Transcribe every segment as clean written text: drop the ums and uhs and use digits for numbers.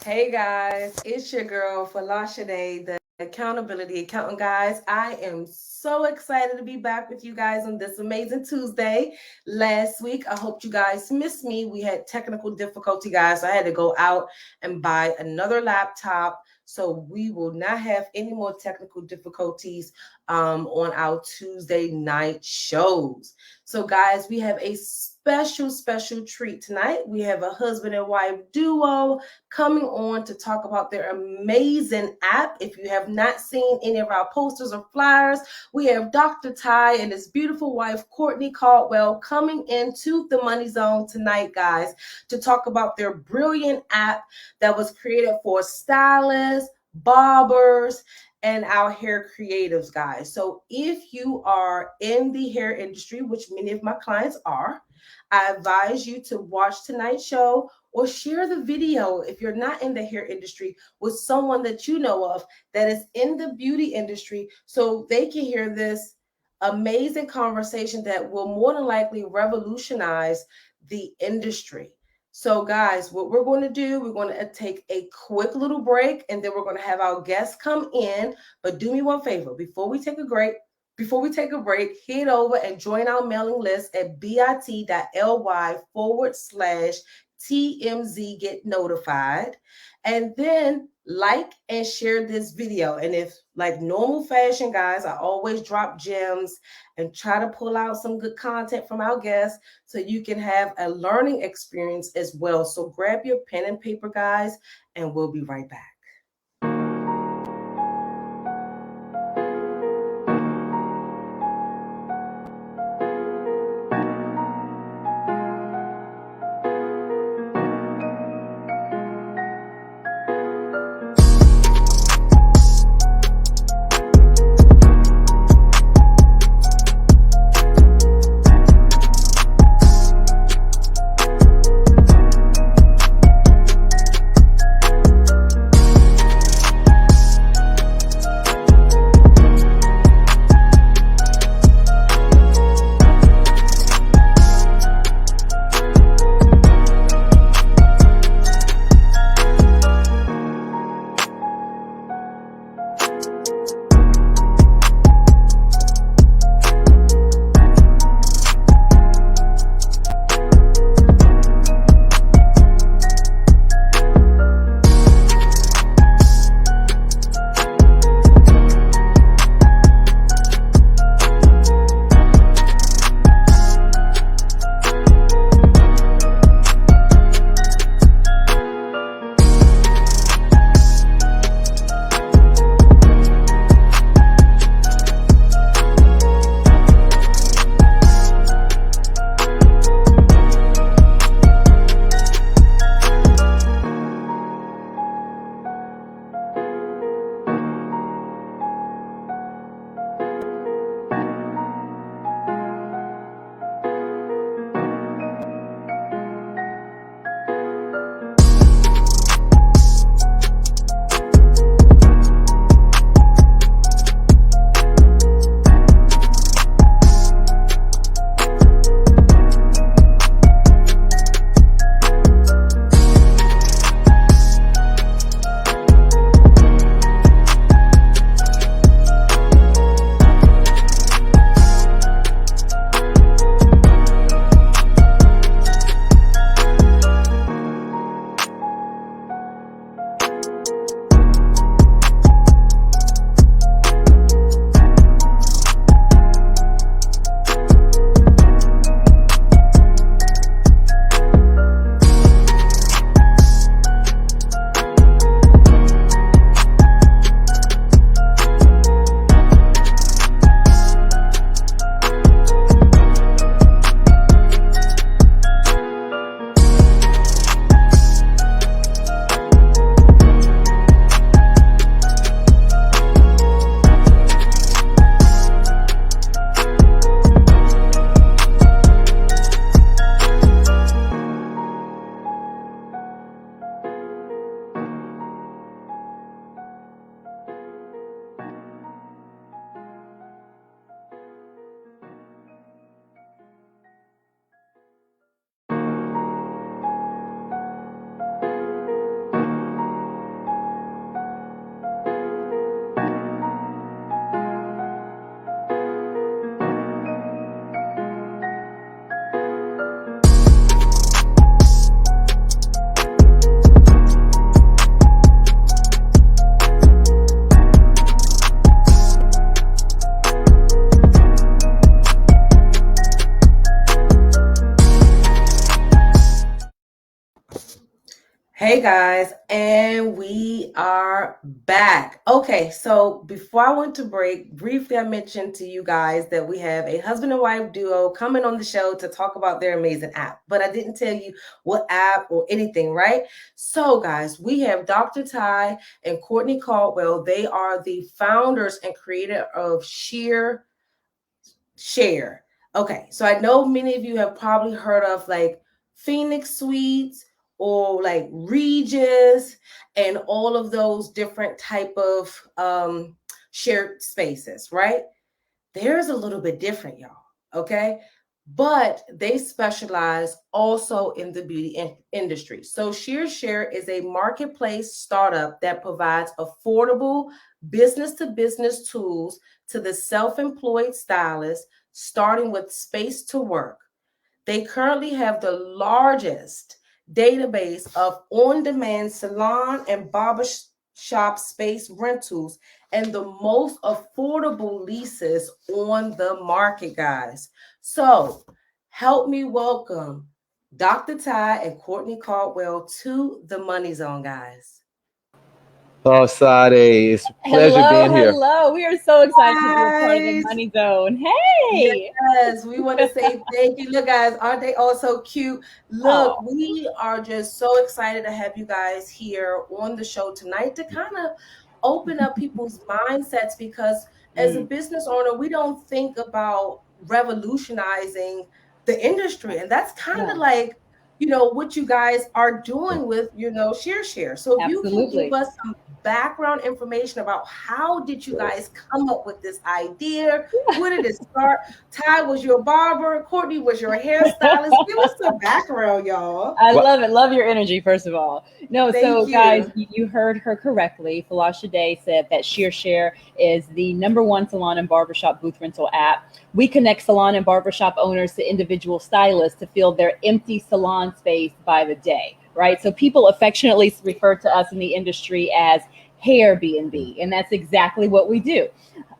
Hey guys, it's your girl Folasade, the accountability accountant. Guys, I am so excited to be back with you guys on this amazing Tuesday. Last week, I hope you guys missed me. We had technical difficulty, guys. I had to go out and buy another laptop. So we will not have any more technical difficulties on our Tuesday night shows. So, guys, we have a special treat tonight. We have a husband and wife duo coming on to talk about their amazing app. If you have not seen any of our posters or flyers, we have Dr. Ty and his beautiful wife, Courtney Caldwell, coming into the Money Zone tonight, guys, to talk about their brilliant app that was created for stylists, barbers, and our hair creatives, guys. So if you are in the hair industry, which many of my clients are, I advise you to watch tonight's show or share the video if you're not in the hair industry with someone that you know of that is in the beauty industry so they can hear this amazing conversation that will more than likely revolutionize the industry. So, guys, what we're going to do, we're going to take a quick little break and then we're going to have our guests come in. But do me one favor before we take a break. Head over and join our mailing list at bit.ly/TMZ get notified. And then like and share this video. And if, like normal fashion, guys, I always drop gems and try to pull out some good content from our guests so you can have a learning experience as well. So grab your pen and paper, guys, and we'll be right back. Hey guys, and we are back. Okay, so before I went to break, briefly I mentioned to you guys that we have a husband and wife duo coming on the show to talk about their amazing app, but I didn't tell you what app or anything, right? So, guys, we have Dr. Ty and Courtney Caldwell. They are the founders and creator of ShearShare. Okay, so I know many of you have probably heard of like Phoenix Suites or like Regis and all of those different type of shared spaces, right? Theirs a little bit different, y'all. Okay. But they specialize also in the beauty industry. So ShearShare is a marketplace startup that provides affordable business to business tools to the self-employed stylist, starting with space to work. They currently have the largest database of on-demand salon and barbershop space rentals and the most affordable leases on the market, guys. So help me welcome Dr. Ty and Courtney Caldwell to the Money Zone, guys. Folasade, it's a pleasure being here. Hello. We are so excited to be a part of the Guys. Money Zone. Hey. Yes, we want to say thank you. Look, guys, aren't they all so cute? Look, we are just so excited to have you guys here on the show tonight to kind of open up people's mindsets because as a business owner, we don't think about revolutionizing the industry. And that's kind of like, what you guys are doing with, ShearShare. So if you can give Absolutely. us some background information about how did you guys come up with this idea? Where did it start? Ty was your barber. Courtney was your hairstylist. Give us some background, y'all. I love it. Love your energy, first of all. No, Thank so you. guys, you heard her correctly. Folasade said that ShearShare is the #1 salon and barbershop booth rental app. We connect salon and barbershop owners to individual stylists to fill their empty salon space by the day, right? So people affectionately refer to us in the industry as hair B&B, and that's exactly what we do.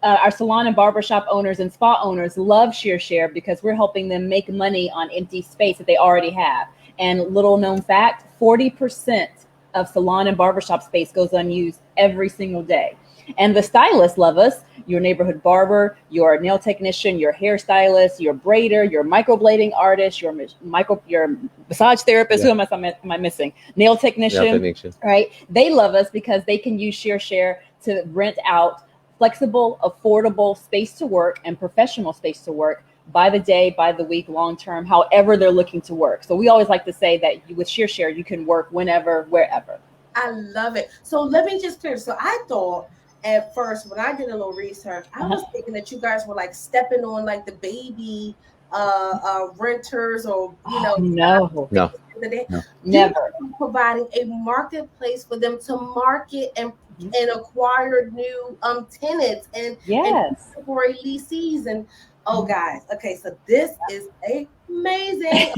Our salon and barbershop owners and spa owners love ShearShare because we're helping them make money on empty space that they already have. And little known fact, 40% of salon and barbershop space goes unused every single day. And the stylists love us. Your neighborhood barber, your nail technician, your hairstylist, your braider, your microblading artist, your massage therapist. Yeah. Who am I missing? Nail technician, right? They love us because they can use ShearShare to rent out flexible, affordable space to work and professional space to work by the day, by the week, long term, however they're looking to work. So we always like to say that with ShearShare, you can work whenever, wherever. I love it. So let me just clear. So I thought at first when I did a little research, I was thinking that you guys were like stepping on like the baby renters or No. Never. Providing a marketplace for them to market and acquire new tenants and temporary leases and guys, okay, so this is amazing.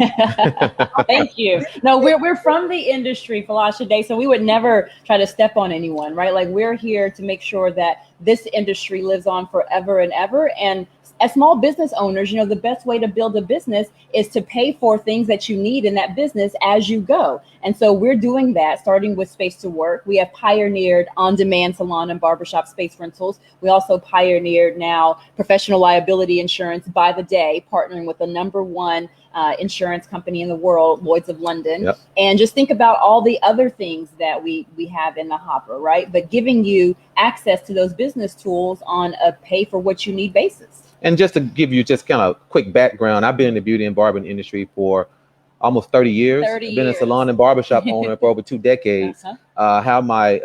Thank you. No, we're from the industry, Folasade, so we would never try to step on anyone, right? Like we're here to make sure that this industry lives on forever and ever. And as small business owners, the best way to build a business is to pay for things that you need in that business as you go. And so we're doing that, starting with Space to Work. We have pioneered on-demand salon and barbershop space rentals. We also pioneered now professional liability insurance by the day, partnering with the #1 insurance company in the world, Lloyd's of London. Yep. And just think about all the other things that we have in the hopper, right? But giving you access to those business tools on a pay for what you need basis. And just to give you just kind of quick background, I've been in the beauty and barbering industry for almost 30 years. I've been a salon and barbershop owner for over 2 decades. Have my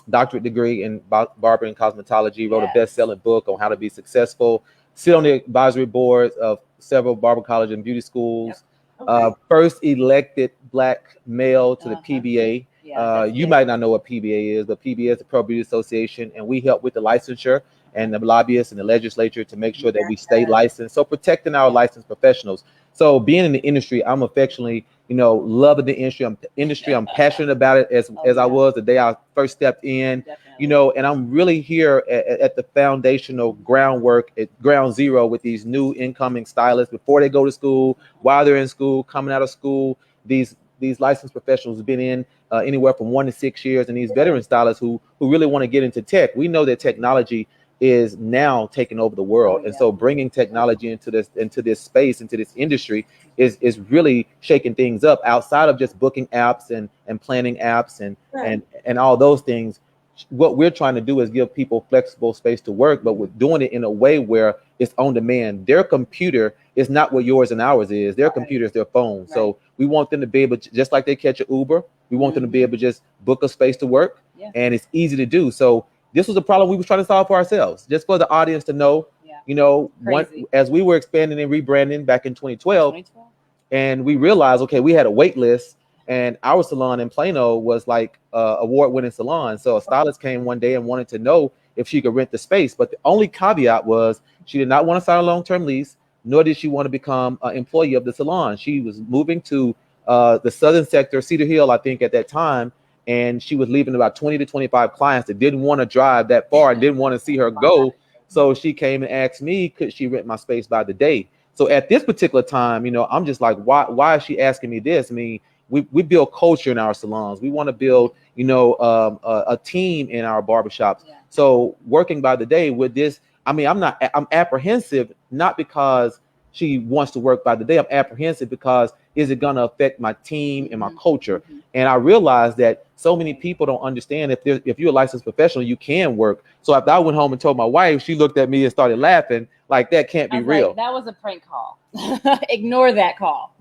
doctorate degree in barbering cosmetology, wrote a best-selling book on how to be successful, sit on the advisory boards of several barber college and beauty schools. First elected Black male to the PBA. You might not know what PBA is, but PBA is the Pro Beauty Association, and we help with the licensure and the lobbyists and the legislature to make sure that we stay licensed. So protecting our licensed professionals. So being in the industry, I'm affectionately, loving the industry. I'm passionate about it as I was the day I first stepped in, and I'm really here at the foundational groundwork at ground zero with these new incoming stylists before they go to school, while they're in school, coming out of school, these these licensed professionals who've been in anywhere from 1 to 6 years, and these veteran stylists who really want to get into tech. We know that technology is now taking over the world, and so bringing technology into this space, into this industry, is really shaking things up outside of just booking apps and planning apps and all those things. What we're trying to do is give people flexible space to work, but we're doing it in a way where it's on demand. Their computer is not what yours and ours is. Their computer is their phone. So we want them to be able to, just like they catch an Uber, we want them to be able to just book a space to work, and it's easy to do. So this was a problem we were trying to solve for ourselves, just for the audience to know, you know, as we were expanding and rebranding back in 2012, and we realized, okay, we had a wait list, and our salon in Plano was like award-winning salon. So a stylist came one day and wanted to know if she could rent the space. But the only caveat was she did not want to sign a long-term lease, nor did she want to become an employee of the salon. She was moving to the southern sector, Cedar Hill, I think at that time, and she was leaving about 20 to 25 clients that didn't want to drive that far and didn't want to see her go. So she came and asked me, could she rent my space by the day? So at this particular time, you know, I'm just like, why is she asking me this? I mean, we build culture in our salons. We want to build, you know, a team in our barbershops. So working by the day with this, I mean, I'm apprehensive, not because she wants to work by the day. I'm apprehensive because is it going to affect my team and my culture? And I realized that so many people don't understand if you're a licensed professional, you can work. So after I went home and told my wife, she looked at me and started laughing like that can't be real. Like, that was a prank call. Ignore that call.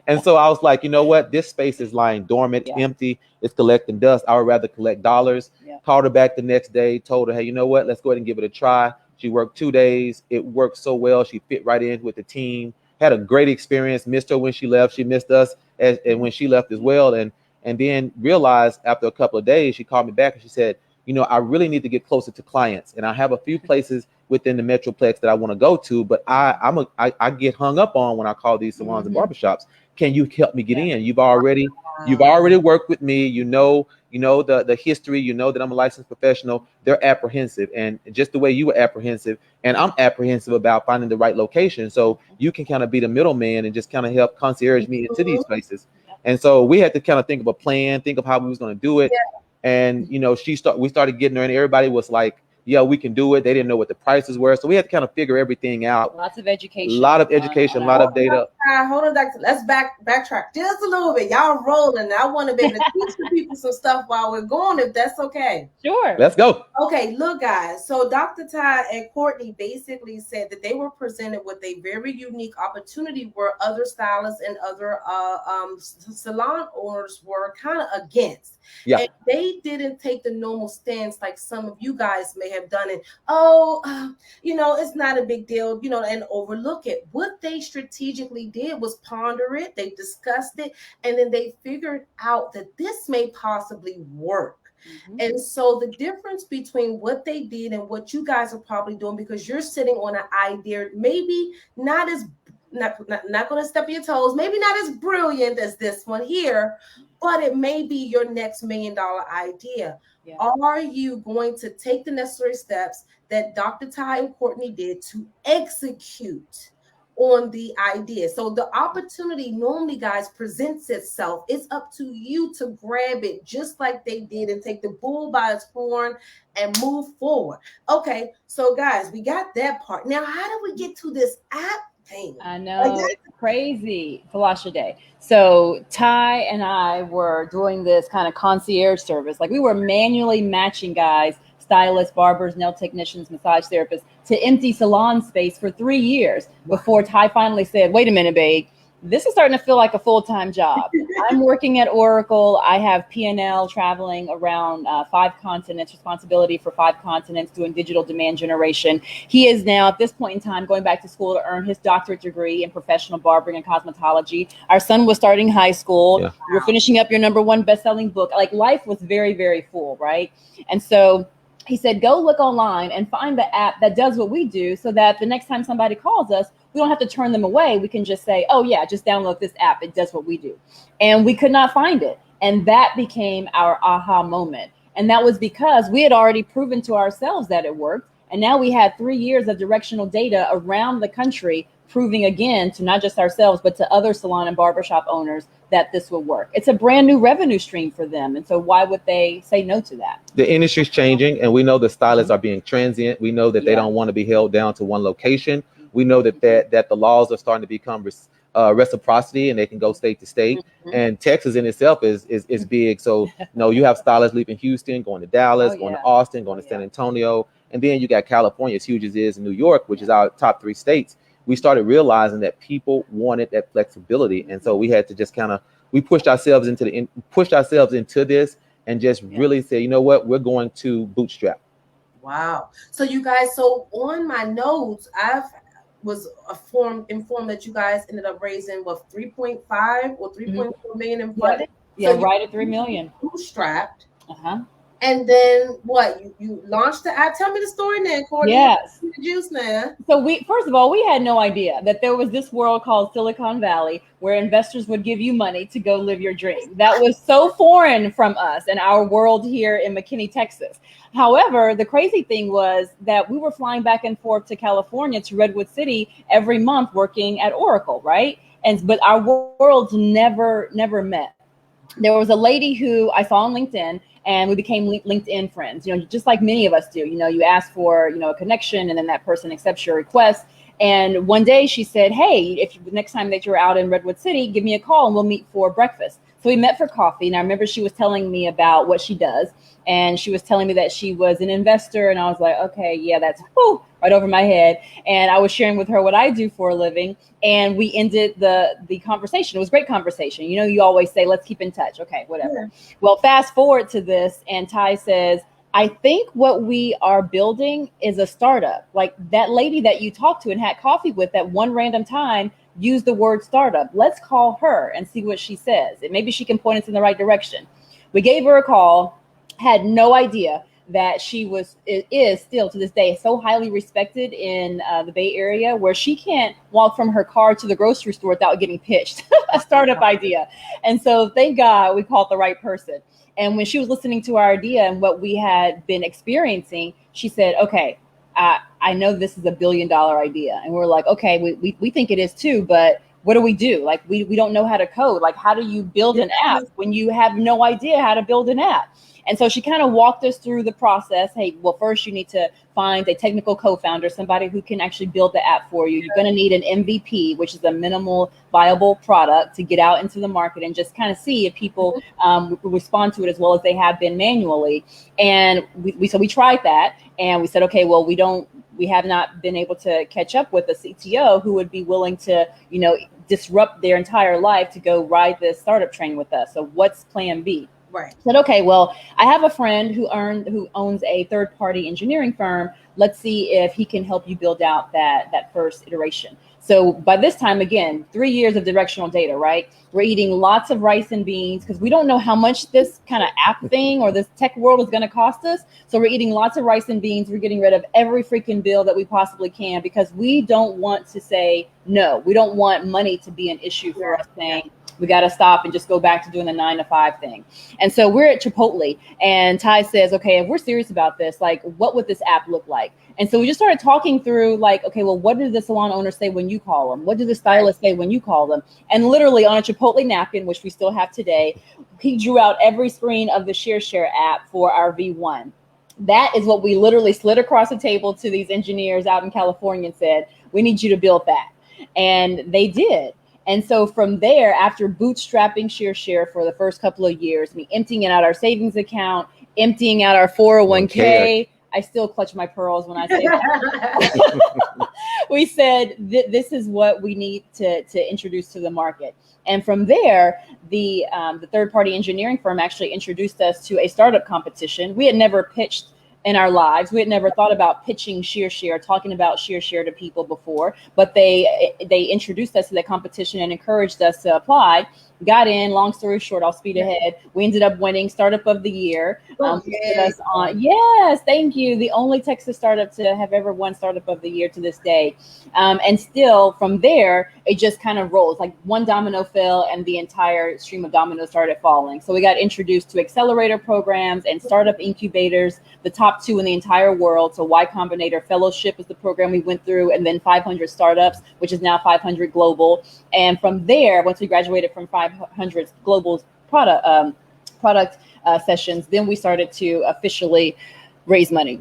And so I was like, you know what? This space is lying dormant, empty. It's collecting dust. I would rather collect dollars. Called her back the next day, told her, hey, you know what? Let's go ahead and give it a try. She worked 2 days. It worked so well. She fit right in with the team. Had a great experience. Missed her when she left. She missed us and when she left as well. And then realized after a couple of days, she called me back and she said, you know, I really need to get closer to clients. And I have a few places within the Metroplex that I want to go to, but I get hung up on when I call these salons and barbershops. Can you help me get in? You've already worked with me. You know the history. You know that I'm a licensed professional. They're apprehensive, and just the way you were apprehensive, and I'm apprehensive about finding the right location. So you can kind of be the middleman and just kind of help concierge me into these places. And so we had to kind of think of a plan, think of how we was going to do it. And you know, we started getting her, and everybody was like, yeah, we can do it. They didn't know what the prices were. So we had to kind of figure everything out. Lots of education. A lot of education, a lot of data. Hold on, Doctor. Let's backtrack just a little bit. Y'all rolling. I want to be able to teach the people some stuff while we're going, if that's okay. Sure. Let's go. Okay, look, guys. So Dr. Ty and Courtney basically said that they were presented with a very unique opportunity where other stylists and other salon owners were kind of against. Yeah. And they didn't take the normal stance like some of you guys may have done it. You know, it's not a big deal, you know, and overlook it. What they strategically did was ponder it. They discussed it, and then they figured out that this may possibly work. And so the difference between what they did and what you guys are probably doing, because you're sitting on an idea, maybe not going to step on your toes, maybe not as brilliant as this one here, but it may be your next $1 million idea. Yeah. Are you going to take the necessary steps that Dr. Ty and Courtney did to execute on the idea? So the opportunity normally, guys, presents itself. It's up to you to grab it just like they did and take the bull by its horn and move forward. Okay, so guys, we got that part. Now, how do we get to this app thing? I know, it's crazy, Folasade. So Ty and I were doing this kind of concierge service. Like, we were manually matching guys, stylists, barbers, nail technicians, massage therapists, to empty salon space for 3 years before Ty finally said, wait a minute, babe, this is starting to feel like a full-time job. I'm working at Oracle. I have P&L traveling around 5 continents, responsibility for 5 continents, doing digital demand generation. He is now at this point in time going back to school to earn his doctorate degree in professional barbering and cosmetology. Our son was starting high school. Yeah. You're finishing up your #1 best-selling book. Like, life was very, very full, right? And so he said, go look online and find the app that does what we do, so that the next time somebody calls us, we don't have to turn them away. We can just say, oh yeah, just download this app. It does what we do. And we could not find it. And that became our aha moment. And that was because we had already proven to ourselves that it worked. And now we had 3 years of directional data around the country proving again to not just ourselves, but to other salon and barbershop owners that this will work. It's a brand new revenue stream for them. And so why would they say no to that? The industry's changing, and we know the stylists are being transient. We know that they don't want to be held down to one location. We know that the laws are starting to become reciprocity, and they can go state to state. And Texas in itself is big. So you have stylists leaving Houston, going to Dallas, going to Austin, going to San Antonio, and then you got California, as huge as it is, in New York, which is our top 3 states. We started realizing that people wanted that flexibility, and so we had to just we pushed ourselves into this, and just really say, you know what, we're going to bootstrap. Wow. So you guys, so on my notes, I was informed that you guys ended up raising 3.5 or 3.4 million in funding. Yeah, so right at 3 million. Bootstrapped. And then what? You launched the app. Tell me the story now, Courtney. Yes. The juice now. So first of all, we had no idea that there was this world called Silicon Valley where investors would give you money to go live your dream. That was so foreign from us and our world here in McKinney, Texas. However, the crazy thing was that we were flying back and forth to California, to Redwood City every month working at Oracle, right? But our worlds never met. There was a lady who I saw on LinkedIn, and we became LinkedIn friends, just like many of us do. You ask for, a connection, and then that person accepts your request. And one day she said, hey, if next time that you're out in Redwood City, give me a call and we'll meet for breakfast. So we met for coffee. And I remember she was telling me about what she does. And she was telling me that she was an investor. And I was like, okay, yeah, that's right over my head. And I was sharing with her what I do for a living. And we ended the conversation. It was a great conversation. You always say, let's keep in touch. Okay, whatever. Yeah. Well, fast forward to this. And Ty says, I think what we are building is a startup. Like that lady that you talked to and had coffee with at one random time used the word startup. Let's call her and see what she says. And maybe she can point us in the right direction. We gave her a call, had no idea that she is still to this day so highly respected in the Bay Area, where she can't walk from her car to the grocery store without getting pitched a startup idea. And so thank God we called the right person. And when she was listening to our idea and what we had been experiencing, she said, okay, I know this is $1 billion idea. And we're like, okay, we think it is too, but what do we do? Like, we don't know how to code. Like, how do you build an app when you have no idea how to build an app? And so she kind of walked us through the process. Hey, well, first you need to find a technical co-founder, somebody who can actually build the app for you. You're going to need an MVP, which is a minimal viable product, to get out into the market and just kind of see if people respond to it as well as they have been manually. And so we tried that, and we said, okay, well, we have not been able to catch up with a CTO who would be willing to, disrupt their entire life to go ride this startup train with us. So what's plan B? Right. Said, okay, well, I have a friend who owns a third-party engineering firm. Let's see if he can help you build out that first iteration. So by this time, again, 3 years of directional data, right? We're eating lots of rice and beans because we don't know how much this kind of app thing or this tech world is going to cost us. So we're eating lots of rice and beans. We're getting rid of every freaking bill that we possibly can because we don't want to say no. We don't want money to be an issue for us saying, we got to stop and just go back to doing the 9-to-5 thing. And so we're at Chipotle, and Ty says, okay, if we're serious about this, like, what would this app look like? And so we just started talking through, like, okay, well, what do the salon owners say when you call them? What do the stylists say when you call them? And literally on a Chipotle napkin, which we still have today, he drew out every screen of the ShearShare app for our V1. That is what we literally slid across the table to these engineers out in California and said, we need you to build that. And they did. And so from there, after bootstrapping ShearShare for the first couple of years, me emptying out our savings account, emptying out our 401k, I still clutch my pearls when I say that. We said, this is what we need to introduce to the market. And from there, the third-party engineering firm actually introduced us to a startup competition. We had never pitched in our lives. We had never thought about pitching ShearShare, talking about ShearShare to people before, but they introduced us to the competition and encouraged us to apply. got in. Long story short, I'll speed ahead. We ended up winning Startup of the Year. Us on, yes, thank you. The only Texas startup to have ever won Startup of the Year to this day. And still from there, it just kind of rolls. Like one domino fell and the entire stream of dominoes started falling. So we got introduced to accelerator programs and startup incubators, the top 2 in the entire world. So Y Combinator Fellowship is the program we went through, and then 500 Startups, which is now 500 Global. And from there, once we graduated from 500 Global product sessions, then we started to officially raise money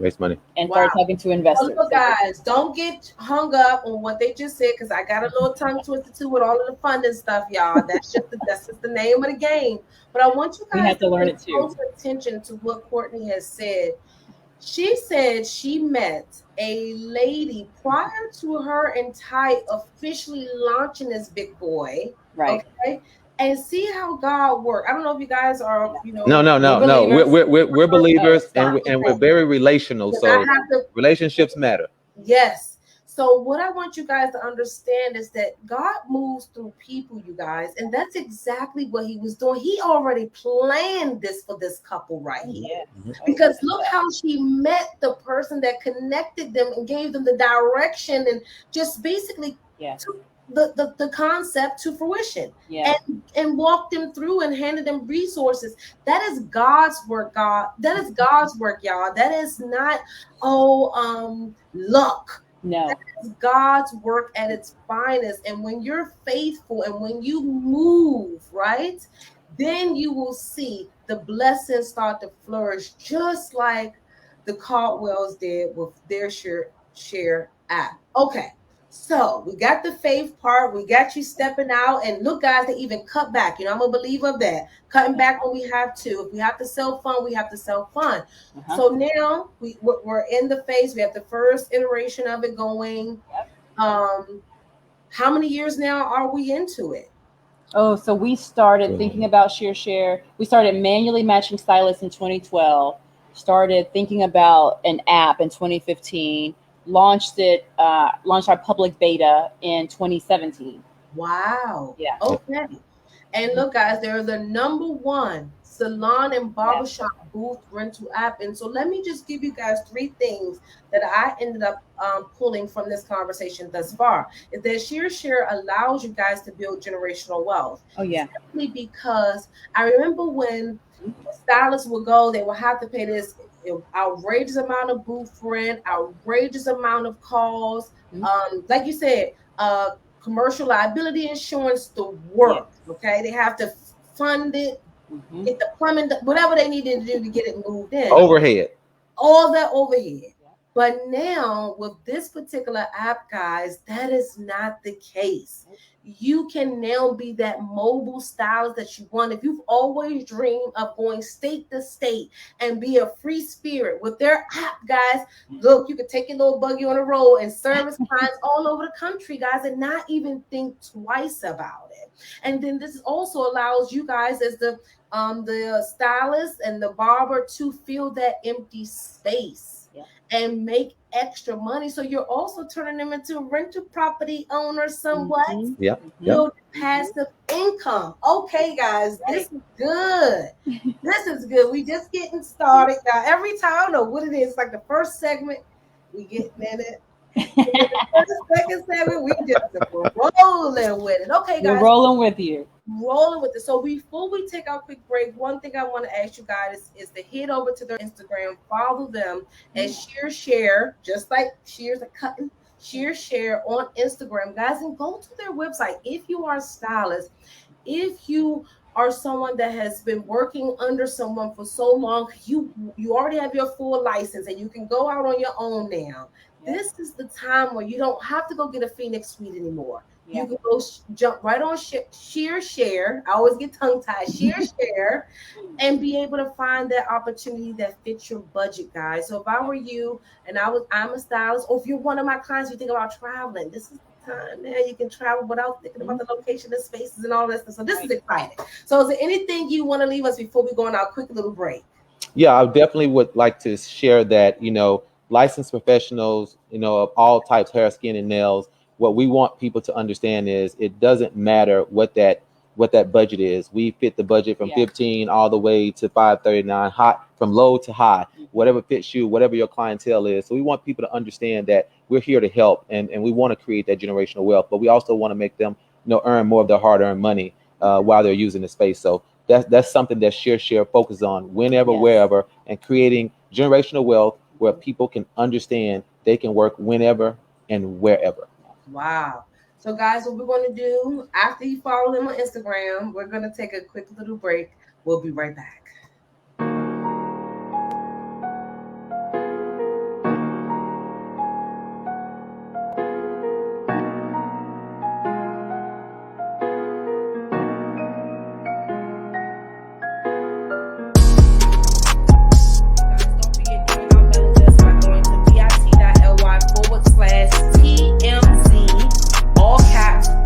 and start talking to investors. Well, guys, don't get hung up on what they just said, because I got a little tongue twisted too with all of the funding stuff, y'all. That's just the name of the game. But I want you guys to learn it too. Close attention to what Courtney has said. She said she met a lady prior to her entire officially launching this big boy. Right. Okay. And see how God works. I don't know if you guys are, No. We're believers, and we're very relational. So relationships matter. Yes. So what I want you guys to understand is that God moves through people, you guys, and that's exactly what he was doing. He already planned this for this couple right here. Because look how she met the person that connected them and gave them the direction and just basically took the concept to fruition and walked them through and handed them resources. That is God's work, God. That is God's work, y'all. That is not luck. No, that is God's work at its finest. And when you're faithful and when you move right, then you will see the blessings start to flourish, just like the Caldwells did with their ShearShare app. Okay. So we got the faith part. We got you stepping out. And look, guys, they even cut back. You know, I'm a believer of that. Cutting back when we have to. If we have to sell fund, we have to sell fund. So now we're in the phase. We have the first iteration of it going. How many years now are we into it? Oh, so we started thinking about ShearShare. We started manually matching stylists in 2012. Started thinking about an app in 2015. Launched our public beta in 2017. Wow. Yeah. Okay. And look, guys, they're the #1 salon and barbershop booth rental app. And so let me just give you guys 3 things that I ended up pulling from this conversation thus far. Is that ShearShare allows you guys to build generational wealth. Oh, yeah. Simply because I remember when stylists would go, they would have to pay this outrageous amount of booth rent, outrageous amount of calls. Like you said, commercial liability insurance, the work. Okay, they have to fund it, get the plumbing, whatever they needed to do to get it moved in. Overhead. All that overhead. But now with this particular app, guys, that is not the case. You can now be that mobile stylist that you want. If you've always dreamed of going state to state and be a free spirit with their app, guys, look, you can take your little buggy on the road and service clients all over the country, guys, and not even think twice about it. And then this also allows you guys as the stylist and the barber to fill that empty space and make extra money. So you're also turning them into rental property owners somewhat. Build passive income. Okay, guys, this is good. This is good. We just getting started. Now, every time, I don't know what it is, like the first segment, we get in it. The second segment, we just rolling with it. Okay, guys. We're rolling with you. Rolling with it. So before we take our quick break, one thing I want to ask you guys is to head over to their Instagram, follow them at ShearShare, just like Shears are cutting, ShearShare on Instagram, guys, and go to their website. If you are a stylist, if you are someone that has been working under someone for so long, you already have your full license and you can go out on your own now. This is the time where you don't have to go get a Phoenix suite anymore. You can go jump right on ShearShare. I always get tongue-tied. ShearShare, and be able to find that opportunity that fits your budget, guys. So if I were you and I'm a stylist, or if you're one of my clients, you think about traveling, this is the time now you can travel without thinking about the location, the spaces, and all that stuff. So this is exciting. So is there anything you want to leave us before we go on our quick little break? Yeah, I definitely would like to share that, licensed professionals, of all types, hair, skin, and nails. What we want people to understand is it doesn't matter what that what that budget is. We fit the budget from Yeah. 15 all the way to 539, hot from low to high, whatever fits you, whatever your clientele is. So we want people to understand that we're here to help, and we want to create that generational wealth, but we also want to make them, earn more of their hard-earned money while they're using the space. So that's something that ShearShare focuses on whenever, wherever, and creating generational wealth where people can understand they can work whenever and wherever. Wow. So guys, what we're going to do after you follow them on Instagram, we're going to take a quick little break. We'll be right back.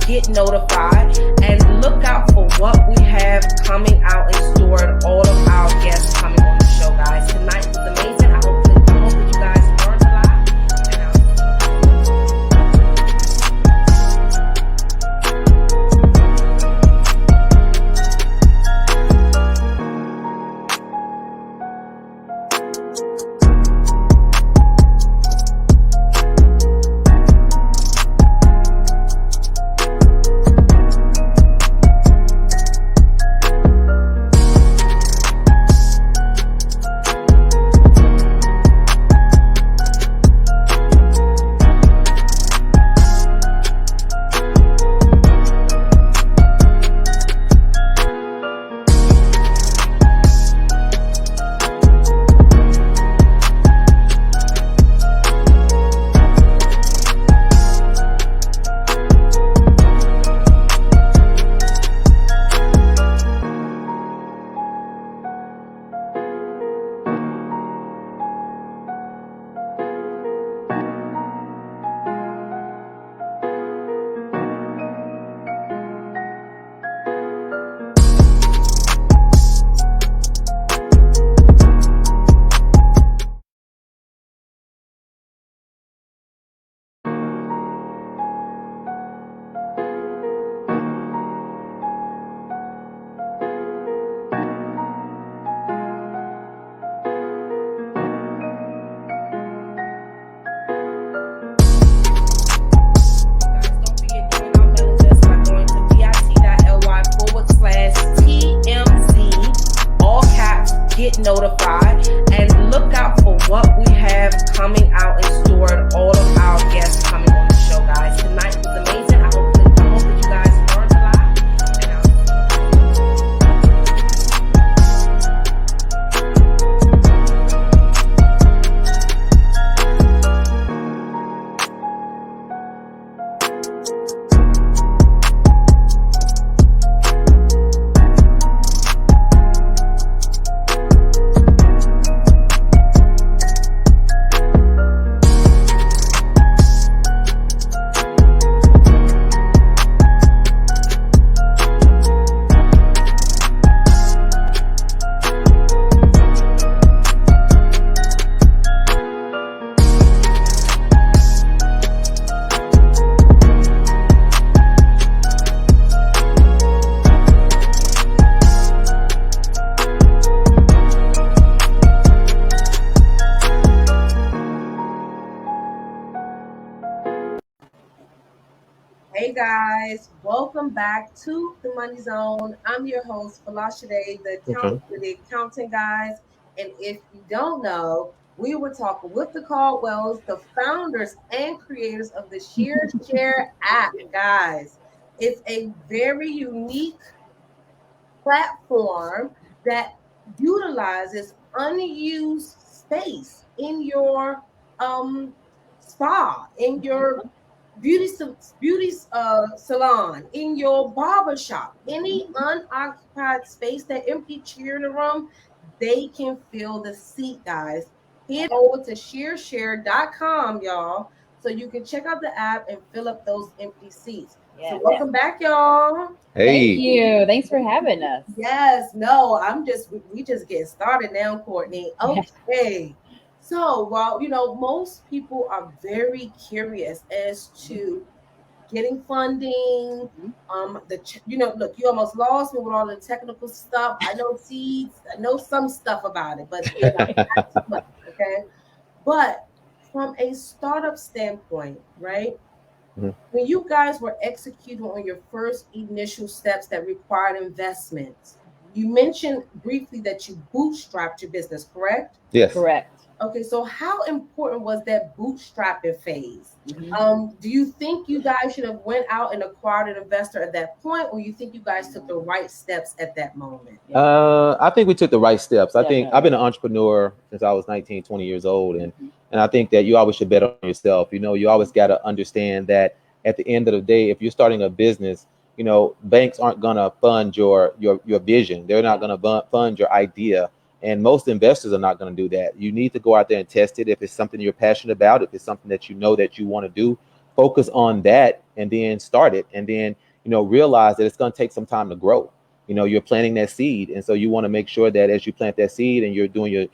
Get notified and look out for what we have coming out in store and all of our guests coming on the show, guys. Tonight was amazing. I hope that you guys learned a lot. Get notified and look out for what we have coming out in store and all of our guests coming on the show, guys. Tonight was amazing. I hope that you guys learned a lot. Hey guys, welcome back to the Money Zone. I'm your host, Folasade, the accountant guys. And if you don't know, we were talking with the Caldwells, the founders and creators of the ShearShare app, guys. It's a very unique platform that utilizes unused space in your spa, in your beauty salon, in your barbershop, any unoccupied space, that empty chair in the room, they can fill the seat, guys. Head over to ShearShare.com, y'all, so you can check out the app and fill up those empty seats. So welcome back, y'all. Hey. Thank you. Thanks for having us. Yes, no, we just getting started now, Courtney. Okay. So while most people are very curious as to getting funding. Look, you almost lost me with all the technical stuff. I know seeds, I know some stuff about it, but not too much. Okay, but from a startup standpoint, right? Mhm. When you guys were executing on your first initial steps that required investments, you mentioned briefly that you bootstrapped your business, correct? Yes. Correct. Okay, so how important was that bootstrapping phase? Mm-hmm. Do you think you guys should have went out and acquired an investor at that point, or you think you guys took the right steps at that moment? I think we took the right steps. I think Definitely. I've been an entrepreneur since I was 19, 20 years old. And I think that you always should bet on yourself. You always got to understand that at the end of the day, if you're starting a business, banks aren't going to fund your vision. They're not going to fund your idea. And most investors are not going to do that. You need to go out there and test it. If it's something you're passionate about, if it's something that you know that you want to do, focus on that and then start it. And then, realize that it's going to take some time to grow. You're planting that seed, and so you want to make sure that as you plant that seed and you're doing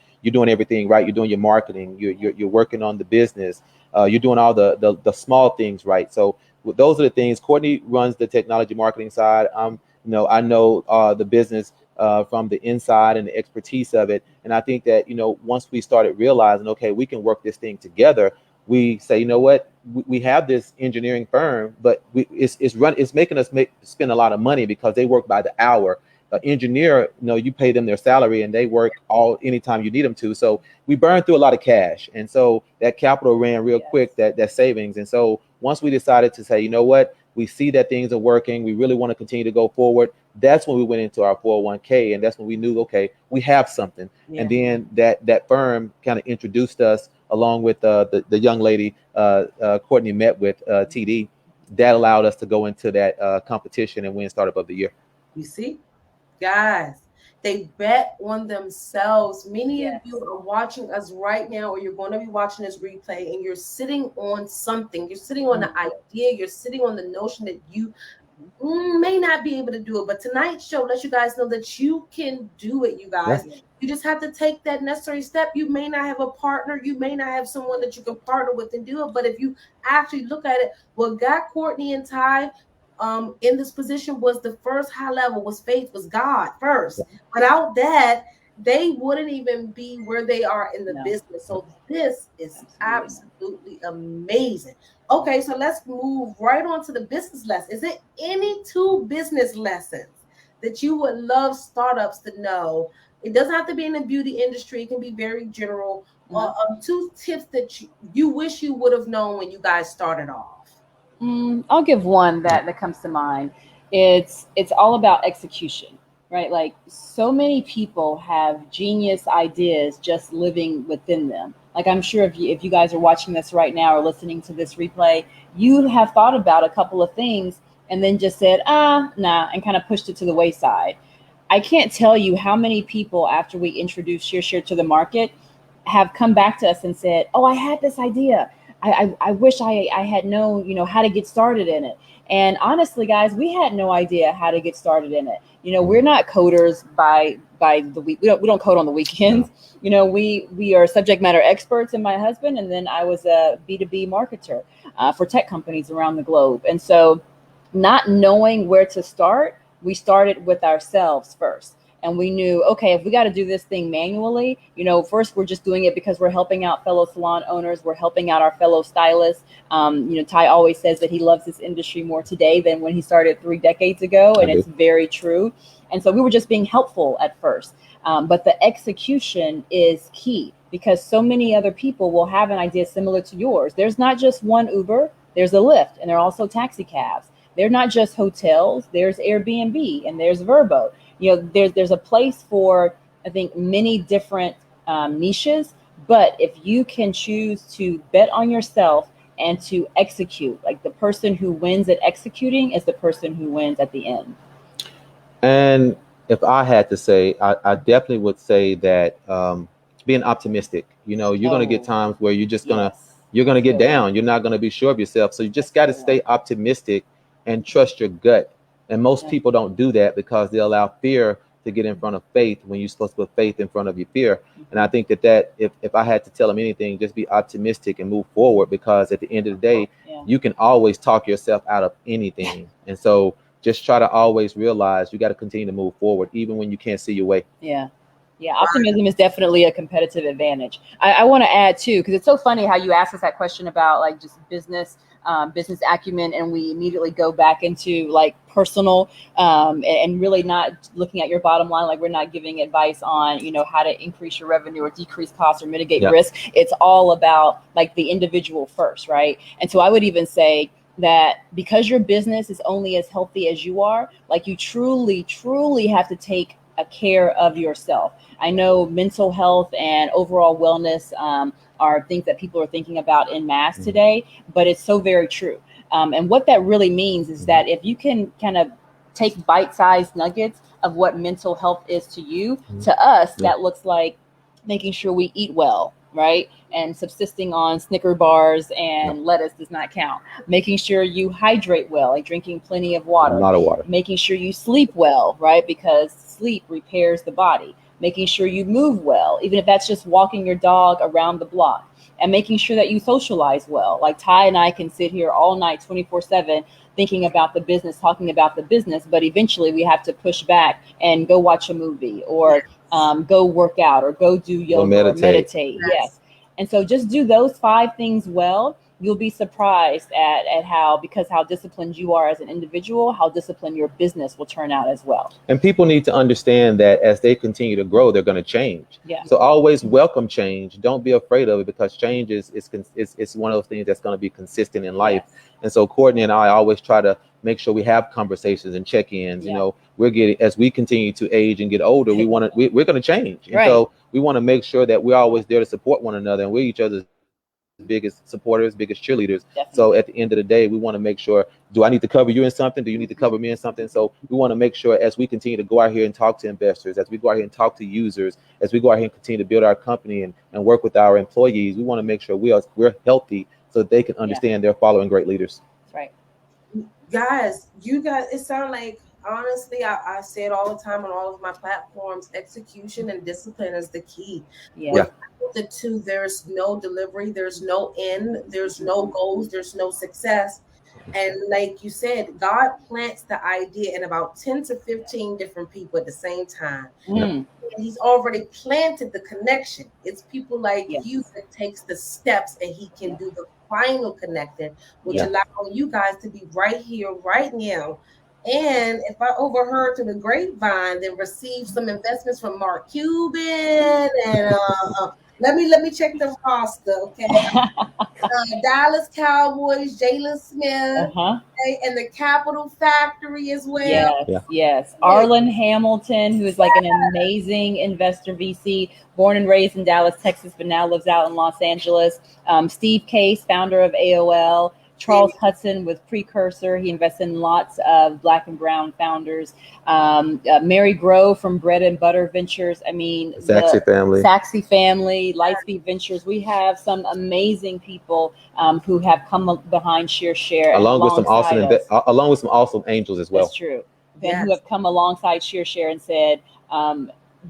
everything right. You're doing your marketing, you're working on the business, you're doing all the small things right. So those are the things. Courtney runs the technology marketing side. I know the business from the inside and the expertise of it. And I think that once we started realizing, okay, we can work this thing together, we say, you know what, we have this engineering firm, but it's making us spend a lot of money because they work by the hour. An engineer, you pay them their salary and they work anytime you need them to. So we burned through a lot of cash, and so that capital ran real quick, that savings. And so once we decided to say, you know what, we see that things are working, we really want to continue to go forward, that's when we went into our 401k, and that's when we knew, okay, we have something. And then that firm kind of introduced us along with the young lady Courtney met with, TD. That allowed us to go into that competition and win Startup of the Year. You see, guys, they bet on themselves. Many of you are watching us right now, or you're going to be watching this replay, and you're sitting on something. You're sitting on the idea. You're sitting on the notion that you may not be able to do it, but tonight's show lets you guys know that you can do it. You guys, you just have to take that necessary step. You may not have a partner, you may not have someone that you can partner with and do it, but if you actually look at it, what got Courtney and Ty in this position was the first high level, was faith, was God first. Without that, they wouldn't even be where they are in the business. So this is absolutely amazing. Okay, so let's move right on to the business lesson. Is there any two business lessons that you would love startups to know? It doesn't have to be in the beauty industry. It can be very general. Two tips that you wish you would have known when you guys started off. I'll give one that comes to mind. It's all about execution, right? Like, so many people have genius ideas just living within them. Like, I'm sure if you guys are watching this right now or listening to this replay, you have thought about a couple of things and then just said, nah, and kind of pushed it to the wayside. I can't tell you how many people, after we introduced ShearShare to the market, have come back to us and said, oh, I had this idea. I wish I had known, how to get started in it. And honestly, guys, we had no idea how to get started in it. We're not coders by the week. We don't code on the weekends. We are subject matter experts, and my husband, and then I was a B2B marketer for tech companies around the globe. And so, not knowing where to start, we started with ourselves first. And we knew, okay, if we got to do this thing manually, first we're just doing it because we're helping out fellow salon owners. We're helping out our fellow stylists. Ty always says that he loves this industry more today than when he started 3 decades ago. And it's very true. And so we were just being helpful at first. But the execution is key, because so many other people will have an idea similar to yours. There's not just one Uber, there's a Lyft, and there are also taxi cabs. They're not just hotels, there's Airbnb and there's Vrbo. There's a place for, I think, many different niches, but if you can choose to bet on yourself and to execute, like, the person who wins at executing is the person who wins at the end. And if I had to say, I definitely would say that being optimistic. You're going to get times where you're just you're going to get down. You're not going to be sure of yourself. So you just got to stay optimistic and trust your gut. And most people don't do that because they allow fear to get in front of faith when you're supposed to put faith in front of your fear. And I think that if I had to tell them anything, just be optimistic and move forward, because at the end of the day, you can always talk yourself out of anything. And so just try to always realize you got to continue to move forward, even when you can't see your way. Yeah. Yeah, optimism is definitely a competitive advantage. I want to add too, because it's so funny how you asked us that question about like just business acumen, and we immediately go back into like personal and really not looking at your bottom line. Like we're not giving advice on, you know, how to increase your revenue or decrease costs or mitigate risk. It's all about like the individual first, right? And so I would even say that because your business is only as healthy as you are, like you truly have to take a care of yourself. I know mental health and overall wellness are things that people are thinking about en masse today, but it's so very true. And what that really means is that if you can kind of take bite-sized nuggets of what mental health is to you, to us, that looks like making sure we eat well, right? And subsisting on Snicker bars and lettuce does not count. Making sure you hydrate well, like drinking plenty of water. A lot of water. Making sure you sleep well, right? Because sleep repairs the body. Making sure you move well, even if that's just walking your dog around the block. And making sure that you socialize well. Like Ty and I can sit here all night, 24/7, thinking about the business, talking about the business, but eventually we have to push back and go watch a movie or go work out or go do yoga or meditate. Yes. And so just do those 5 things well. You'll be surprised at how disciplined you are as an individual, how disciplined your business will turn out as well. And people need to understand that as they continue to grow, they're going to change. Yeah. So always welcome change. Don't be afraid of it, because change is one of those things that's going to be consistent in life. Yes. And so Courtney and I always try to make sure we have conversations and check-ins. You know, as we continue to age and get older, we're going to change. And so we want to make sure that we're always there to support one another, and we're each other's biggest supporters, biggest cheerleaders. Definitely. So at the end of the day, we want to make sure, do I need to cover you in something? Do you need to cover me in something? So we want to make sure as we continue to go out here and talk to investors, as we go out here and talk to users, as we go out here and continue to build our company and work with our employees, we want to make sure we're healthy so that they can understand they're following great leaders. That's right. Guys, it sounds like, honestly, I say it all the time on all of my platforms, execution and discipline is the key. Without the two, there's no delivery, there's no end, there's no goals, there's no success. And like you said, God plants the idea in about 10 to 15 different people at the same time. And he's already planted the connection. It's people like you that takes the steps, and he can do the final connecting, which allow you guys to be right here, right now. And if I overheard to the grapevine, then receive some investments from Mark Cuban and let me check the roster, okay? Dallas Cowboys, Jalen Smith, okay, and the Capital Factory as well. Yes. Arlen Hamilton, who is like an amazing investor VC, born and raised in Dallas, Texas, but now lives out in Los Angeles. Steve Case, founder of AOL. Charles Hudson with Precursor. He invests in lots of Black and brown founders. Mary Grove from Bread and Butter Ventures. I mean, Saxy family, Lightspeed Ventures. We have some amazing people who have come behind ShearShare, along with some awesome angels as well. That's true. Who have come alongside ShearShare and said,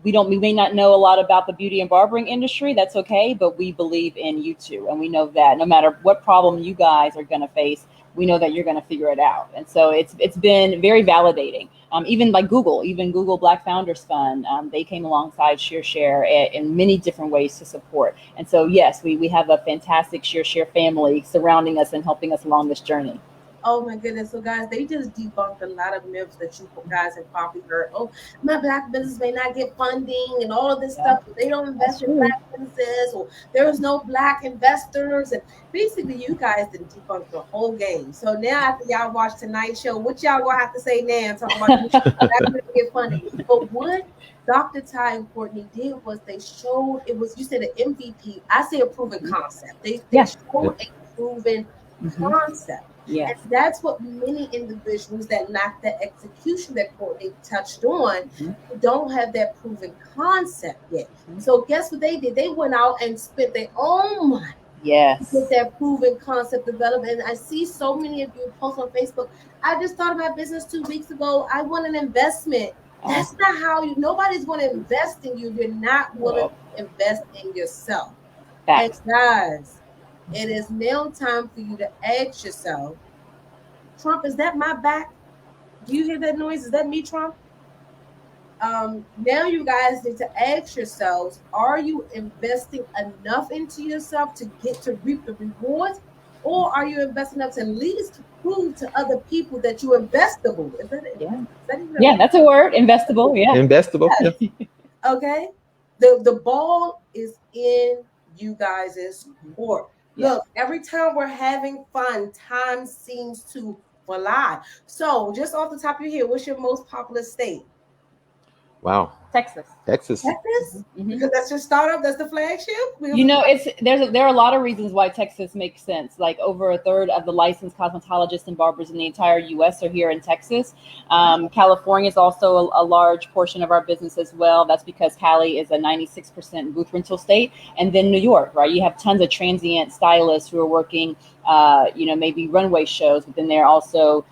we may not know a lot about the beauty and barbering industry. That's okay, but we believe in you two, and we know that no matter what problem you guys are going to face, we know that you're going to figure it out. And so it's been very validating. Even like Google Black Founders Fund, they came alongside ShearShare in many different ways to support. And so yes, we have a fantastic ShearShare family surrounding us and helping us along this journey. Oh my goodness. So guys, they just debunked a lot of myths that you guys have probably heard. Oh, my Black business may not get funding and all of this stuff. They don't invest in Black businesses, or there's no Black investors. And basically you guys didn't debunk the whole game. So now after y'all watch tonight's show, what y'all gonna have to say now? Talking about Black business get funding. But what Dr. Ty and Courtney did was they showed, you said an MVP. I say a proven concept. They showed a proven concept. Yes. And that's what many individuals that lack the execution that Courtney touched on don't have that proven concept yet. So guess what they did? They went out and spent their own money. Yes. With that proven concept development. And I see so many of you post on Facebook. I just started my business 2 weeks ago. I want an investment. That's not how nobody's going to invest in you. You're not willing to invest in yourself. And guys, it is now time for you to ask yourself, Trump, is that my back? Do you hear that noise? Is that me, Trump? Now you guys need to ask yourselves, are you investing enough into yourself to get to reap the rewards? Or are you investing enough to at least prove to other people that you're investable? Is that Yeah, that's a word, investable. Yeah. Investable. Yeah. Okay. The ball is in you guys' court. Look, every time we're having fun, time seems to fly. So just off the top of your head, what's your most popular state? Wow. Texas. Texas? Because that's your startup, that's the flagship. You know, there are a lot of reasons why Texas makes sense. Like over a third of the licensed cosmetologists and barbers in the entire U.S. are here in Texas. California is also a large portion of our business as well. That's because Cali is a 96% booth rental state, and then New York, right? You have tons of transient stylists who are working, maybe runway shows, but then they're also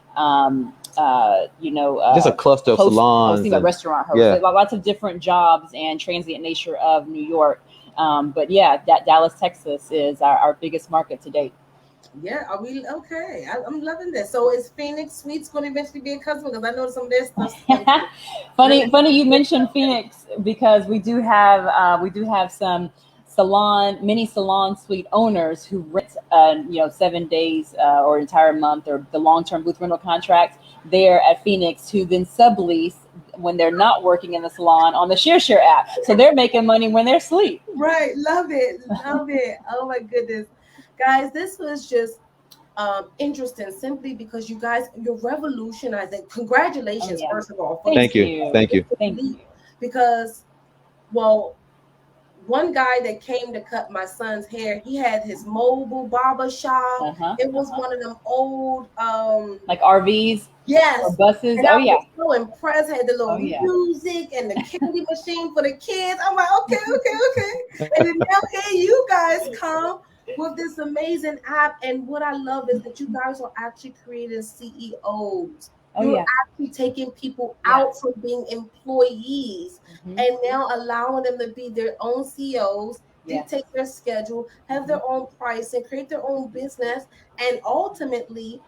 just a cluster of salons, hosting a restaurant host. Yeah. Lots of different jobs and transient nature of New York. But yeah, Dallas, Texas is our biggest market to date. Yeah, are we okay? I'm loving this. So is Phoenix Suites going to eventually be a customer? Because I know some of their stuff. Funny you mentioned Phoenix, because we do have some mini salon suite owners who rent 7 days or entire month or the long-term booth rental contracts there at Phoenix, who then sublease when they're not working in the salon on the ShearShare app. So they're making money when they're asleep. Right. Love it. Oh my goodness. Guys, this was just interesting simply because you guys, you're revolutionizing. Congratulations, first of all. Thank you. Because, well, one guy that came to cut my son's hair, he had his mobile barbershop. It was one of them old like RVs. Yes. Or buses. And I was so impressed. Had the little music and the candy machine for the kids. I'm like, okay. And then now here you guys come with this amazing app. And what I love is that you guys are actually creating CEOs. You're actually taking people out from being employees and now allowing them to be their own CEOs, dictate their schedule, have their own pricing, create their own business, and ultimately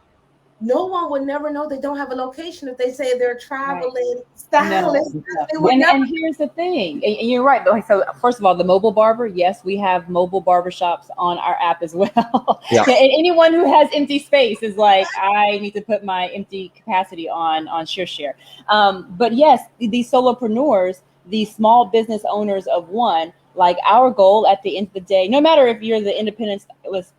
no one would never know they don't have a location if they say they're traveling stylist. No. And here's the thing, and you're right. So first of all, the mobile barber, yes, we have mobile barbershops on our app as well. Yeah. And anyone who has empty space is like, I need to put my empty capacity on ShearShare. But yes, these solopreneurs, these small business owners of one, like our goal at the end of the day, no matter if you're the independent stylist,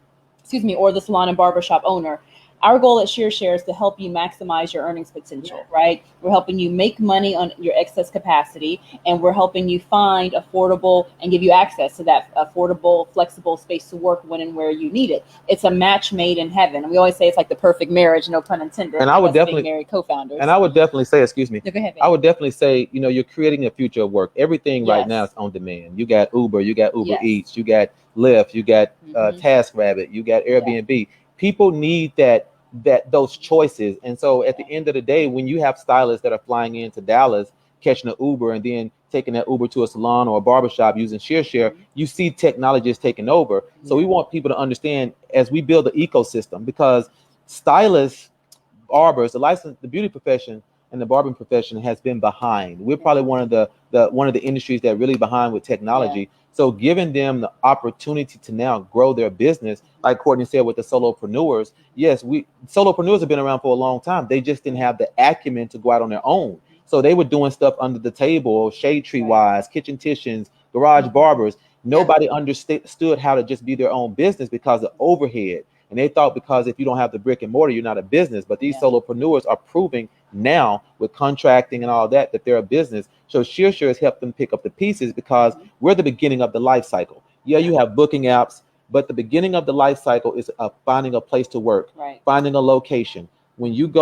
or the salon and barbershop owner, our goal at ShearShare is to help you maximize your earnings potential, right? We're helping you make money on your excess capacity, and we're helping you find affordable and give you access to that affordable, flexible space to work when and where you need it. It's a match made in heaven. And we always say it's like the perfect marriage, no pun intended. And I would definitely marry co-founders. And I would definitely say, excuse me. No, go ahead, I would definitely say, you're creating a future of work. Everything right now is on demand. You got Uber, you got Uber Eats, you got Lyft, you got TaskRabbit, you got Airbnb. People need those choices. And so at the end of the day, when you have stylists that are flying into Dallas, catching an Uber and then taking that Uber to a salon or a barbershop using ShearShare, you see technologists taking over. So we want people to understand as we build the ecosystem, because stylists, barbers, the beauty profession and the barbering profession has been behind. We're probably one of the industries that really behind with technology. So giving them the opportunity to now grow their business, like Courtney said with the solopreneurs, yes, solopreneurs have been around for a long time. They just didn't have the acumen to go out on their own. So they were doing stuff under the table, shade tree wise, kitchen titians, garage barbers. Nobody understood how to just be their own business because of overhead. And they thought because if you don't have the brick and mortar, you're not a business. But these solopreneurs are proving now with contracting and all that they're a business. So ShearShare has helped them pick up the pieces because we're the beginning of the life cycle. Yeah, you have booking apps, but the beginning of the life cycle is finding a place to work, finding a location. When you get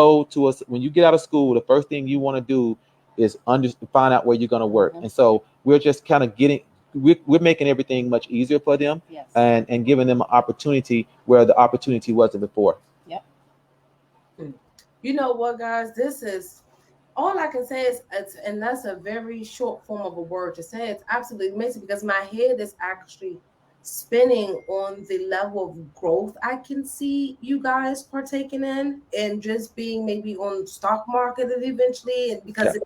out of school, the first thing you want to do is find out where you're going to work. And so we're just kind of we're making everything much easier for them and giving them an opportunity where the opportunity wasn't before. Yep. You know what, guys? This is all I can say is, and that's a very short form of a word to say. It's absolutely amazing because my head is actually spinning on the level of growth I can see you guys partaking in, and just being maybe on stock market eventually, and because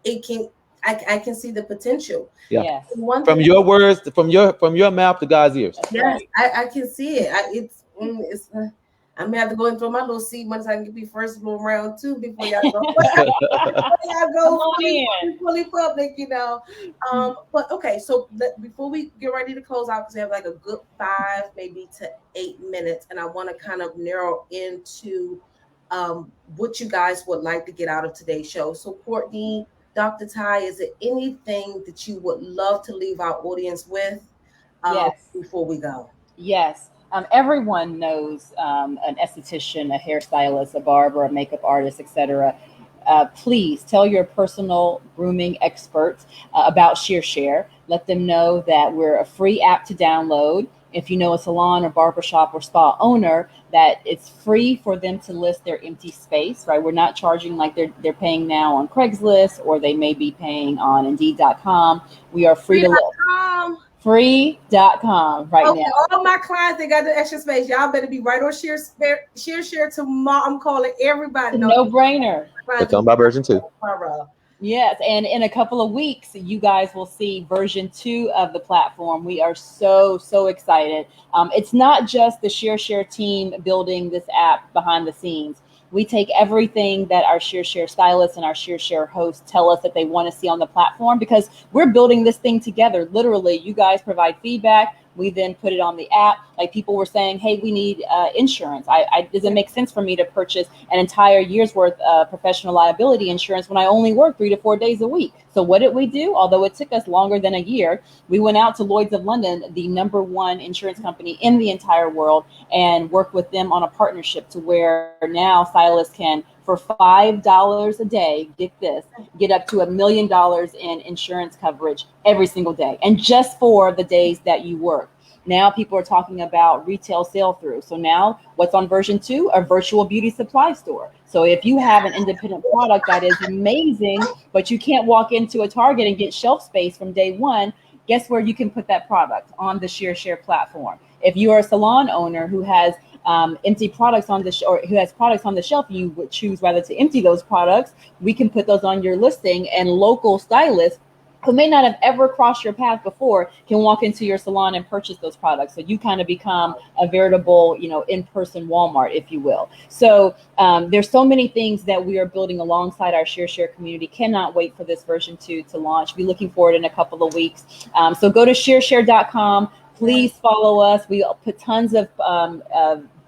it can, I can see the potential. Yeah. Yes. One From thing, your words, from your mouth to God's ears. That's yes, right. I can see it. It's I'm gonna have to go and throw my little seed once I can be first little round two before y'all go. Before y'all Come go on in. fully public, you know. But okay, so before we get ready to close out, because we have like a good 5 maybe to 8 minutes, and I want to kind of narrow into what you guys would like to get out of today's show. So Courtney, Dr. Ty, is there anything that you would love to leave our audience with Yes. before we go? Yes. Everyone knows an esthetician, a hairstylist, a barber, a makeup artist, etc. Please tell your personal grooming experts about ShearShare. Let them know that we're a free app to download. If you know a salon or barbershop or spa owner, that it's free for them to list their empty space, right? We're not charging like they're paying now on Craigslist, or they may be paying on Indeed.com. We are free to list. Free.com right now. All my clients, they got the extra space. Y'all better be right on ShearShare tomorrow. I'm calling everybody. No brainer. It's on by version 2. Yes, and in a couple of weeks, you guys will see version 2 of the platform. We are so excited. It's not just the ShearShare team building this app behind the scenes. We take everything that our ShearShare stylists and our ShearShare hosts tell us that they want to see on the platform, because we're building this thing together. Literally, you guys provide feedback. We then put it on the app. Like, people were saying, hey, we need insurance. Does it make sense for me to purchase an entire year's worth of professional liability insurance when I only work 3 to 4 days a week? So what did we do? Although it took us longer than a year, we went out to Lloyd's of London, the #1 insurance company in the entire world, and worked with them on a partnership to where now stylists can, for $5 a day, get up to $1 million in insurance coverage every single day, and just for the days that you work. Now people are talking about retail sale through. So now what's on version 2? A virtual beauty supply store. So if you have an independent product that is amazing, but you can't walk into a Target and get shelf space from day one, guess where you can put that product? On the ShearShare platform. If you are a salon owner who has empty products on the or who has products on the shelf, you would choose rather to empty those products, we can put those on your listing, and local stylists who may not have ever crossed your path before can walk into your salon and purchase those products. So you kind of become a veritable, in-person Walmart, if you will. So there's so many things that we are building alongside our ShearShare community. Cannot wait for this version 2 to launch. Be looking forward in a couple of weeks. So go to ShearShare.com. Please follow us. We put tons of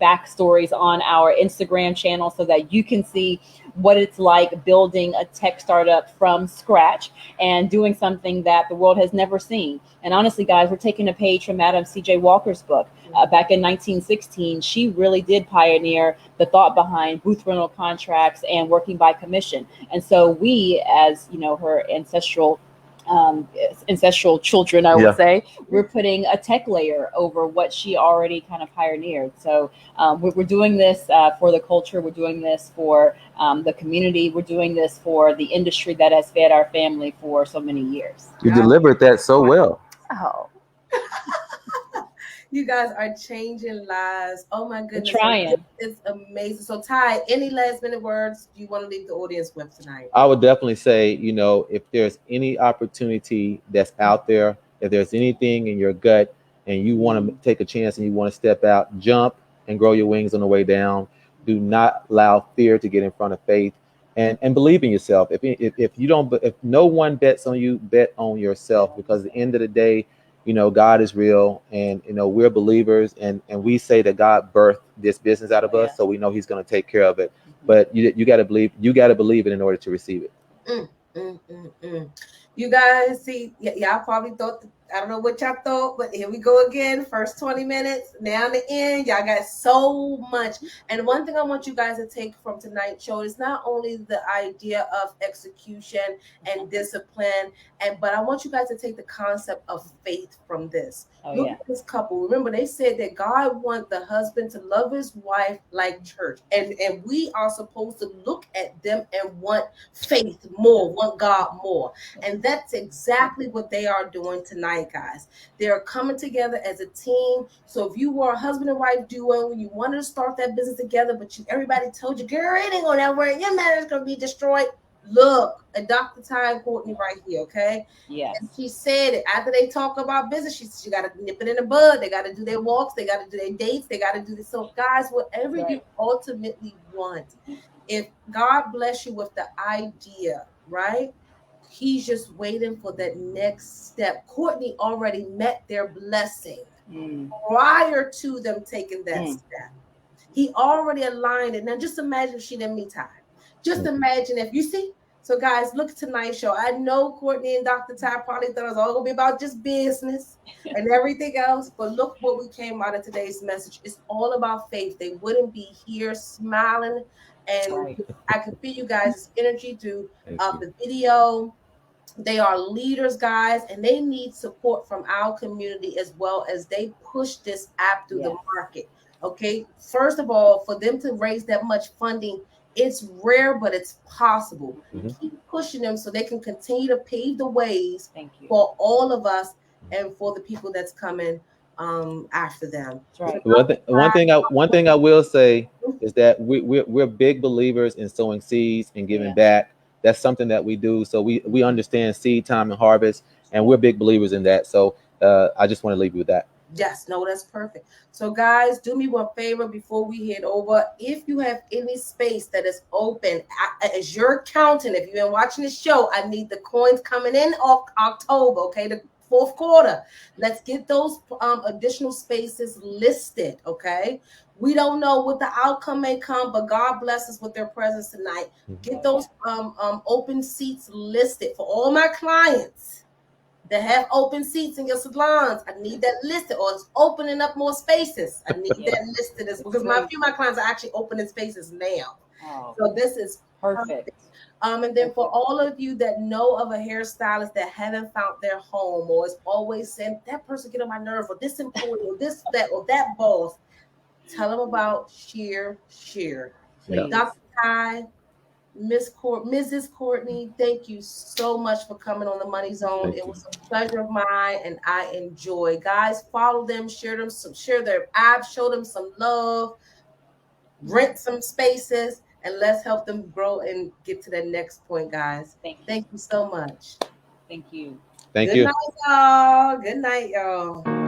backstories on our Instagram channel so that you can see what it's like building a tech startup from scratch and doing something that the world has never seen. And honestly, guys, we're taking a page from Madam C.J. Walker's book. Back in 1916, she really did pioneer the thought behind booth rental contracts and working by commission. And so we, as her ancestral children, I would say, we're putting a tech layer over what she already kind of pioneered. So we're doing this for the culture. We're doing this for the community. We're doing this for the industry that has fed our family for so many years. You delivered that so well. Oh, you guys are changing lives. Oh my goodness. We're trying. It's amazing. So Ty, any last minute words you want to leave the audience with tonight? I would definitely say, if there's any opportunity that's out there, if there's anything in your gut and you want to take a chance and you want to step out, jump and grow your wings on the way down. Do not allow fear to get in front of faith, and believe in yourself. If no one bets on you, bet on yourself, because at the end of the day, God is real, and we're believers, and we say that God birthed this business out of us, so we know He's going to take care of it. But you got to believe. You got to believe it in order to receive it. You guys see, y'all probably thought, I don't know what y'all thought, but here we go again. First 20 minutes, now the end. Y'all got so much. And one thing I want you guys to take from tonight's show is not only the idea of execution and discipline, but I want you guys to take the concept of faith from this. Look at this couple. Remember, they said that God wants the husband to love his wife like church. And we are supposed to look at them and want faith more, want God more. And And that's exactly what they are doing tonight, guys. They're coming together as a team. So if you were a husband and wife duo, you wanted to start that business together, but everybody told you, girl, it ain't gonna work. Your marriage is gonna be destroyed. Look at Dr. Ty and Courtney right here, okay? Yes. And she said it after they talk about business. She got to nip it in the bud. They got to do their walks. They got to do their dates. They got to do this. So, guys, whatever you ultimately want, if God bless you with the idea, right? He's just waiting for that next step. Courtney already met their blessing prior to them taking that step. He already aligned it. Now, just imagine if she didn't meet Ty. Just imagine if you see. So, guys, look at tonight's show. I know Courtney and Dr. Ty probably thought it was all going to be about just business and everything else. But look what we came out of today's message. It's all about faith. They wouldn't be here smiling. And I can feel you guys' energy through the video. They are leaders, guys, and they need support from our community as well as they push this app through the market. Okay, first of all, for them to raise that much funding, it's rare, but it's possible. Keep pushing them so they can continue to pave the ways for all of us and for the people that's coming after them. Right. One thing I will say is that we're big believers in sowing seeds and giving back. That's something that we do. So we understand seed time and harvest, and we're big believers in that. So I just want to leave you with that. Yes, no, that's perfect. So, guys, do me one favor before we head over. If you have any space that is open, as your accountant, if you've been watching the show, I need the coins coming in October, okay, the fourth quarter. Let's get those additional spaces listed, okay? We don't know what the outcome may come, but God bless us with their presence tonight. Get those open seats listed for all my clients that have open seats in your salons. I need that listed, or it's opening up more spaces. I need that listed because a few of my clients are actually opening spaces now. So this is perfect. And then for all of you that know of a hairstylist that haven't found their home, or is always saying that person get on my nerve, or this employee, or this, that boss, tell them about ShearShare. Dr. Ty, Mrs. Courtney, thank you so much for coming on the Money Zone. It was a pleasure of mine, and I enjoy. Guys, follow them, share their apps, show them some love, rent some spaces, and let's help them grow and get to that next point, guys. Thank you so much. Thank you. Thank you. Good night, y'all. Good night, y'all.